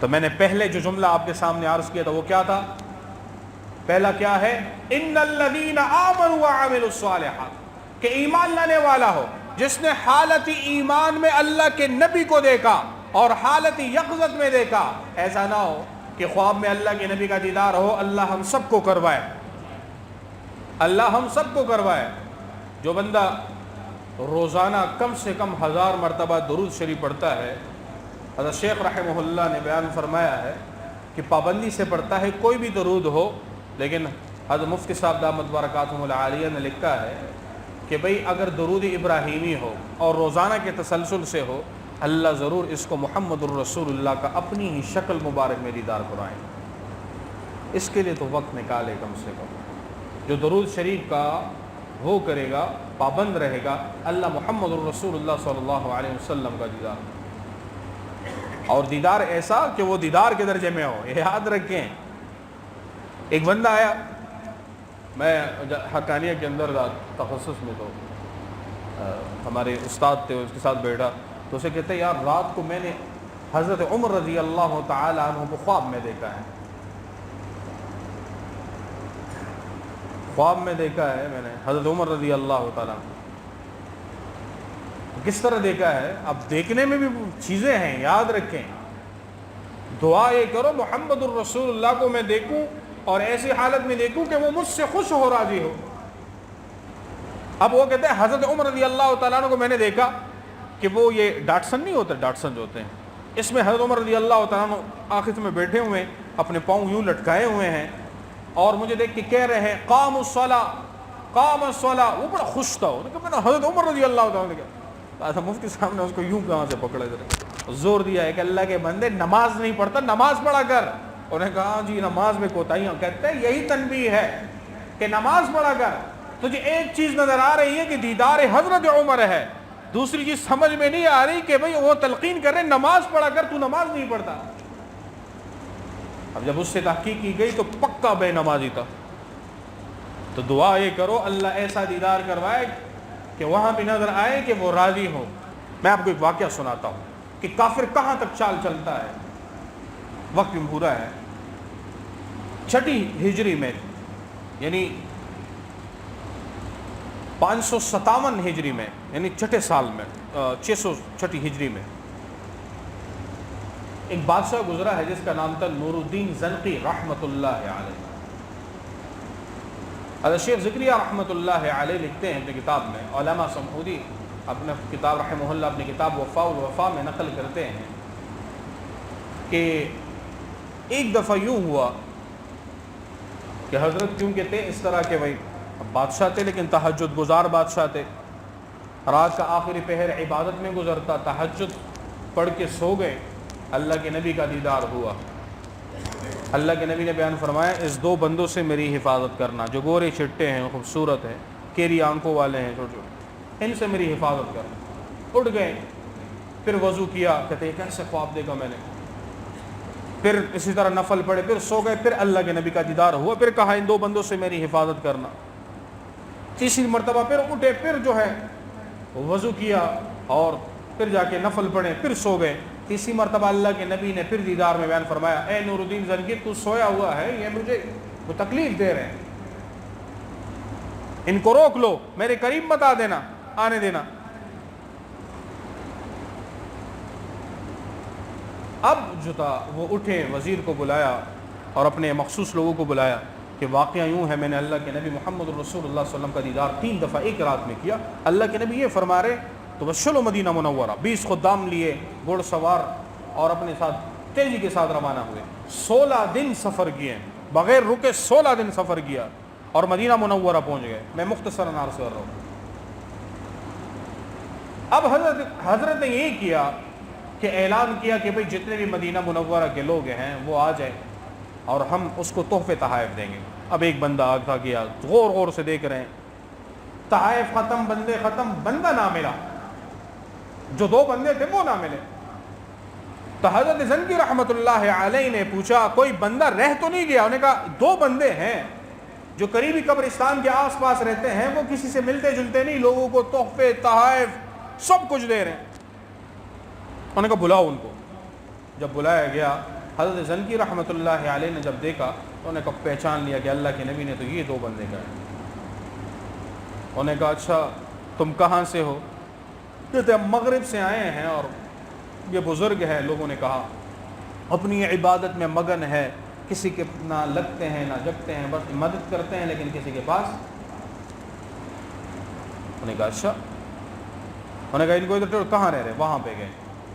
تو میں نے پہلے جو جملہ آپ کے سامنے عرض کیا تھا وہ کیا تھا؟ پہلا کیا ہے؟ ان الذین آمنوا وعملوا الصالحات، کہ ایمان لانے والا ہو جس نے حالت ایمان میں اللہ کے نبی کو دیکھا اور حالت یقظت میں دیکھا. ایسا نہ ہو کہ خواب میں اللہ کے نبی کا دیدار ہو. اللہ ہم سب کو کروائے، اللہ ہم سب کو کروائے. جو بندہ روزانہ کم سے کم 1000 مرتبہ درود شریف پڑھتا ہے، حضرت شیخ رحمہ اللہ نے بیان فرمایا ہے کہ پابندی سے پڑھتا ہے کوئی بھی درود ہو، لیکن حضرت مفتی صاحب دامت برکاتہم العالیہ نے لکھا ہے کہ بھئی اگر درود ابراہیمی ہو اور روزانہ کے تسلسل سے ہو، اللہ ضرور اس کو محمد الرسول اللہ کا اپنی ہی شکل مبارک میں دیدار کرائیں. اس کے لیے تو وقت نکالے کم سے کم. جو درود شریف کا وہ کرے گا، پابند رہے گا، اللہ محمد الرسول اللہ صلی اللہ علیہ وسلم کا دیدار، اور دیدار ایسا کہ وہ دیدار کے درجے میں ہو. یہ یاد رکھیں. ایک بندہ آیا، میں حقانیہ کے اندر تخصص میں تو ہمارے استاد تھے، اس کے ساتھ بیٹھا تو اسے کہتے ہیں یار رات کو میں نے حضرت عمر رضی اللہ تعالی عنہ کو خواب میں دیکھا ہے. خواب میں دیکھا ہے میں نے حضرت عمر رضی اللہ تعالیٰ عنہ. کس طرح دیکھا ہے؟ اب دیکھنے میں بھی چیزیں ہیں، یاد رکھیں. دعا یہ کرو محمد الرسول اللہ کو میں دیکھوں اور ایسی حالت میں دیکھوں کہ وہ مجھ سے خوش ہو، راضی ہو. اب وہ کہتے ہیں حضرت عمر رضی اللہ تعالیٰ عنہ کو میں نے دیکھا کہ وہ یہ ڈاٹسن نہیں ہوتے، ڈاٹسن جو ہوتے ہیں، اس میں حضرت عمر رضی اللہ تعالیٰ عنہ آخر میں بیٹھے ہوئے ہیں، اپنے پاؤں یوں لٹکائے ہوئے ہیں اور مجھے دیکھ کے کہہ رہے ہیں قام الصلاۃ قام الصلاۃ. وہ بڑا خوش تھا. میں نے حضرت عمر رضی اللہ تعالیٰ عنہ کہا مفتی صاحب نے اس کو یوں کہاں سے پکڑا، زور دیا ہے کہ اللہ کے بندے نماز نہیں پڑھتا، نماز پڑھا کر. انہوں نے کہا جی نماز میں کوتاہیاں. کہتے ہیں یہی تنبیہ ہے کہ نماز پڑھا کر. تجھے ایک چیز نظر آ رہی ہے کہ دیدار حضرت عمر ہے، دوسری چیز سمجھ میں نہیں آ رہی کہ بھئی وہ تلقین کر رہے نماز پڑھا کر، تو نماز نہیں پڑھتا. اب جب اس سے تحقیق کی گئی تو پکا بے نمازی تھا. تو دعا یہ کرو اللہ ایسا دیدار کروائے کہ وہاں بھی نظر آئے کہ وہ راضی ہو. میں آپ کو ایک واقعہ سناتا ہوں کہ کافر کہاں تک چال چلتا ہے. وقت بھی پورا ہے. 6 ہجری میں یعنی 557 ہجری میں یعنی 6 سال میں 606 ہجری میں ایک بادشاہ گزرا ہے جس کا نام تھا نور الدین زنقی رحمۃ اللہ علیہ. حضرت شیخ زکریا رحمۃ اللہ علیہ لکھتے ہیں اپنی کتاب میں، علامہ سمعودی اپنے کتاب رحمہ اللہ اپنی کتاب وفاء الوفا میں نقل کرتے ہیں کہ ایک دفعہ یوں ہوا کہ حضرت کیونکہ تھے اس طرح کے بھائی بادشاہ تھے لیکن تہجد گزار بادشاہ تھے. رات کا آخری پہر عبادت میں گزرتا، تہجد پڑھ کے سو گئے. اللہ کے نبی کا دیدار ہوا. اللہ کے نبی نے بیان فرمایا اس 2 بندوں سے میری حفاظت کرنا، جو گورے چٹے ہیں، خوبصورت ہیں، کیری آنکھوں والے ہیں، چھوٹے چھوٹے، ان سے میری حفاظت کرنا. اٹھ گئے، پھر وضو کیا. کہتے ہیں کیسے خواب دیکھا میں نے. پھر اسی طرح نفل پڑھے، پھر سو گئے، پھر اللہ کے نبی کا دیدار ہوا. پھر کہا ان 2 بندوں سے میری حفاظت کرنا. تیسری مرتبہ پھر اٹھے، پھر جو ہے وضو کیا اور پھر جا کے نفل پڑھے، پھر سو گئے. تیسری مرتبہ اللہ کے نبی نے پھر دیدار میں بیان فرمایا اے نور الدین زنگی تو سویا ہوا ہے، یہ مجھے وہ تکلیف دے رہے ہیں، ان کو روک لو، میرے قریب مت آنے دینا. اب جو تھا وہ اٹھے، وزیر کو بلایا اور اپنے مخصوص لوگوں کو بلایا کہ واقعہ یوں ہے، میں نے اللہ کے نبی محمد الرسول اللہ صلی اللہ علیہ وسلم کا دیدار 3 دفعہ ایک رات میں کیا. اللہ کے نبی یہ فرما رہے تو بشلو مدینہ منورہ، 20 خدام لیے، گھوڑ سوار اور اپنے ساتھ تیزی کے ساتھ روانہ ہوئے. 16 دن سفر کیے بغیر رکے، 16 دن سفر کیا اور مدینہ منورہ پہنچ گئے. میں مختصراً عرض کر رہا ہوں. اب حضرت نے یہ کیا کہ اعلان کیا کہ بھئی جتنے بھی مدینہ منورہ کے لوگ ہیں وہ آ جائیں اور ہم اس کو تحفے تحائف دیں گے. اب ایک بندہ آگا گیا، غور سے دیکھ رہے ہیں، تحائف ختم، بندے ختم، بندہ نہ ملا. جو 2 بندے تھے وہ نہ ملے. تو حضرت زنگی رحمۃ اللہ علیہ نے پوچھا کوئی بندہ رہ تو نہیں گیا؟ انہوں نے کہا 2 بندے ہیں جو قریبی قبرستان کے آس پاس رہتے ہیں، وہ کسی سے ملتے جلتے نہیں، لوگوں کو تحفے تحائف سب کچھ دے رہے ہیں. انہوں نے کہا بلاؤ ان کو. جب بلایا گیا حضرت زنکی رحمۃ اللہ علیہ نے جب دیکھا تو انہوں نے کہا پہچان لیا کہ اللہ کے نبی نے تو یہ دو بندے کہے. انہوں نے کہا اچھا تم کہاں سے ہو؟ کہتے ہم مغرب سے آئے ہیں اور یہ بزرگ ہے. لوگوں نے کہا اپنی عبادت میں مگن ہے, کسی کے نہ لگتے ہیں نہ جگتے ہیں, بس مدد کرتے ہیں لیکن کسی کے پاس. انہوں نے کہا اچھا. انہوں نے کہا ان کو ادھر کہاں رہ رہے؟ وہاں پہ گئے.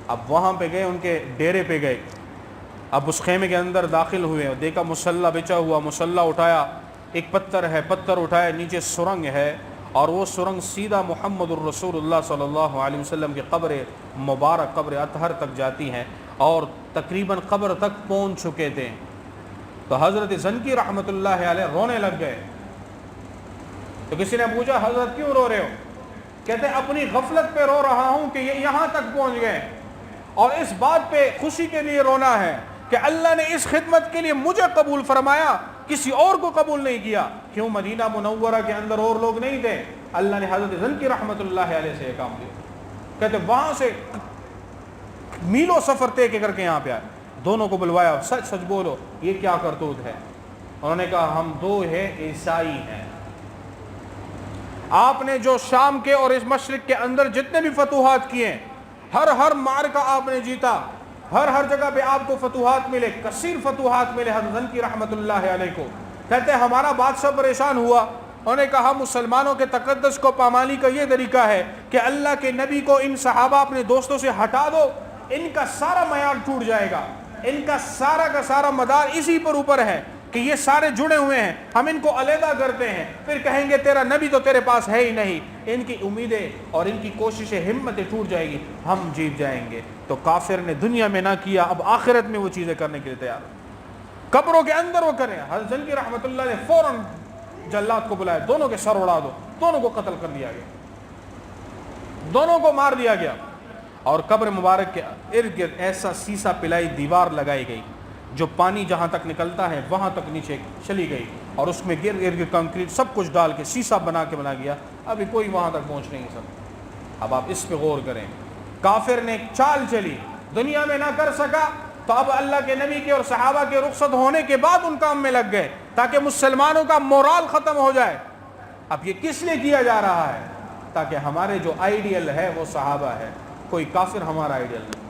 اب وہاں پہ گئے, ان کے ڈیرے پہ گئے. اب اس خیمے کے اندر داخل ہوئے, دیکھا مصلی بچا ہوا, مصلی اٹھایا, ایک پتھر ہے, پتھر اٹھایا, نیچے سرنگ ہے اور وہ سرنگ سیدھا محمد الرسول اللہ صلی اللہ علیہ وسلم کی قبر مبارک, قبر اطہر تک جاتی ہیں اور تقریباً قبر تک پہنچ چکے تھے. تو حضرت زنکی رحمۃ اللہ علیہ رونے لگ گئے. تو کسی نے پوچھا حضرت کیوں رو رہے ہو؟ کہتے اپنی غفلت پہ رو رہا ہوں کہ یہ یہاں تک پہنچ گئے, اور اس بات پہ خوشی کے لیے رونا ہے کہ اللہ نے اس خدمت کے لیے مجھے قبول فرمایا, کسی اور کو قبول نہیں کیا. کیوں مدینہ منورہ کے اندر اور لوگ نہیں تھے؟ اللہ نے حضرت زنکی رحمۃ اللہ علیہ سے یہ کام کیا. کہتے وہاں سے میلوں سفر طے کر کے یہاں پہ آئے, دونوں کو بلوایا, سچ سچ بولو یہ کیا کرتوت ہے؟ انہوں نے کہا ہم دو ہیں, عیسائی ہیں. آپ نے جو شام کے اور اس مشرق کے اندر جتنے بھی فتوحات کیے, ہر معرکہ آپ نے جیتا, ہر جگہ پہ آپ کو فتوحات ملے, کثیر فتوحات ملے حضرت زنکی رحمۃ اللہ علیہ کو. کہتے ہیں ہمارا بادشاہ پریشان ہوا, انہوں نے کہا مسلمانوں کے تقدس کو پامالی کا یہ طریقہ ہے کہ اللہ کے نبی کو ان صحابہ اپنے دوستوں سے ہٹا دو, ان کا سارا معیار ٹوٹ جائے گا, ان کا سارا مدار اسی پر اوپر ہے کہ یہ سارے جڑے ہوئے ہیں, ہم ان کو علیحدہ کرتے ہیں, پھر کہیں گے تیرا نبی تو تیرے پاس ہے ہی نہیں. ان کی امیدیں اور ان کی کوششیں, ہمتیں ٹوٹ جائے گی, ہم جیت جائیں گے. تو کافر نے دنیا میں نہ کیا, اب آخرت میں وہ چیزیں کرنے کے لیے تیار, قبروں کے اندر وہ کریں. حضرت زنکی رحمۃ اللہ نے فوراً جلاد کو بلایا, دونوں کے سر اڑا دو, دونوں کو قتل کر دیا گیا, دونوں کو مار دیا گیا. اور قبر مبارک کے ارد گرد ایسا سیسا پلائی دیوار لگائی گئی جو پانی جہاں تک نکلتا ہے وہاں تک نیچے چلی گئی, اور اس میں گرد گرد کنکریٹ سب کچھ ڈال کے سیسا بنا گیا. ابھی کوئی وہاں تک پہنچ نہیں سکتا. اب آپ اس پہ غور کریں. کافر نے ایک چال چلی, دنیا میں نہ کر سکا تو اب اللہ کے نبی کے اور صحابہ کے رخصت ہونے کے بعد ان کام میں لگ گئے تاکہ مسلمانوں کا مورال ختم ہو جائے. اب یہ کس لیے کیا جا رہا ہے؟ تاکہ ہمارے جو آئیڈیل ہے وہ صحابہ ہے, کوئی کافر ہمارا آئیڈیل نہیں.